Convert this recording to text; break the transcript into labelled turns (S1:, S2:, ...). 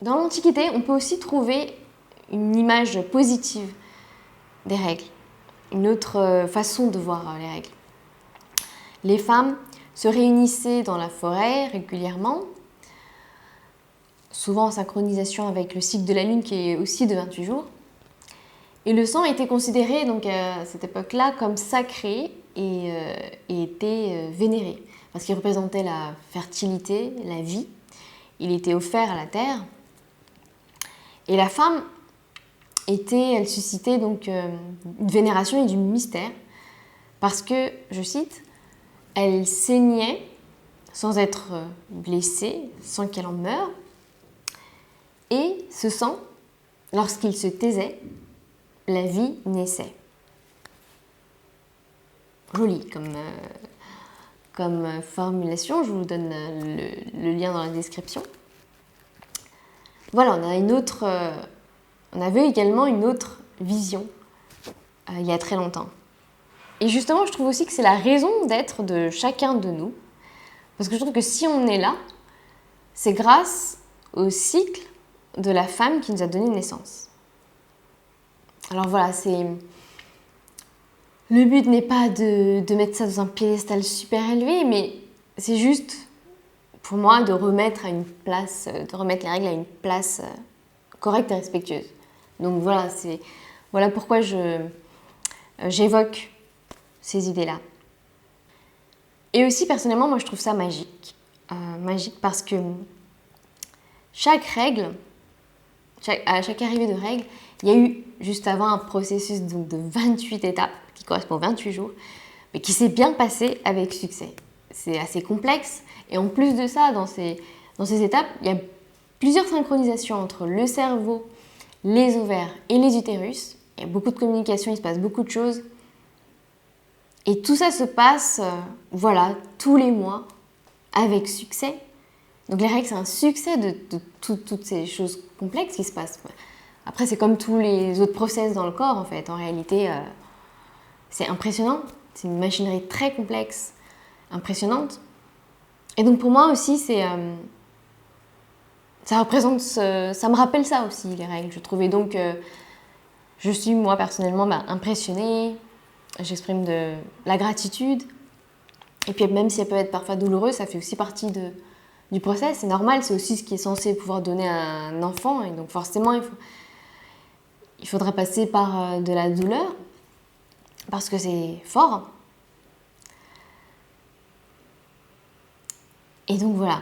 S1: Dans l'Antiquité, on peut aussi trouver une image positive des règles, une autre façon de voir les règles. Les femmes se réunissaient dans la forêt régulièrement, souvent en synchronisation avec le cycle de la lune qui est aussi de 28 jours. Et le sang était considéré donc, à cette époque-là comme sacré et était vénéré parce qu'il représentait la fertilité, la vie. Il était offert à la terre. Et la femme elle suscitait donc une vénération et du mystère parce que, je cite, elle saignait sans être blessée, sans qu'elle en meure. Et ce sang, lorsqu'il se taisait, la vie naissait. Joli comme formulation, je vous donne le lien dans la description. Voilà, on avait également une autre vision il y a très longtemps. Et justement, je trouve aussi que c'est la raison d'être de chacun de nous. Parce que je trouve que si on est là, c'est grâce au cycle de la femme qui nous a donné naissance. Alors voilà, le but n'est pas de mettre ça dans un piédestal super élevé, mais c'est juste pour moi de remettre les règles à une place correcte et respectueuse. Donc voilà pourquoi j'évoque ces idées-là. Et aussi personnellement, moi je trouve ça magique. Magique parce que chaque règle, à chaque arrivée de règle, il y a eu juste avant un processus donc, de 28 étapes qui correspond à 28 jours, mais qui s'est bien passé avec succès. C'est assez complexe et en plus de ça, dans ces étapes, il y a plusieurs synchronisations entre le cerveau, les ovaires et les utérus. Il y a beaucoup de communication, il se passe beaucoup de choses. Et tout ça se passe, tous les mois avec succès. Donc les règles, c'est un succès de toutes ces choses complexes qui se passent. Après, c'est comme tous les autres process dans le corps, en fait. En réalité, c'est impressionnant. C'est une machinerie très complexe, impressionnante. Et donc pour moi aussi, ça me rappelle ça aussi, les règles. Je trouvais donc, je suis moi personnellement impressionnée. J'exprime de la gratitude. Et puis même si elle peut être parfois douloureuse, ça fait aussi partie du process. C'est normal, c'est aussi ce qui est censé pouvoir donner à un enfant. Et donc forcément, il faudra passer par de la douleur parce que c'est fort. Et donc voilà,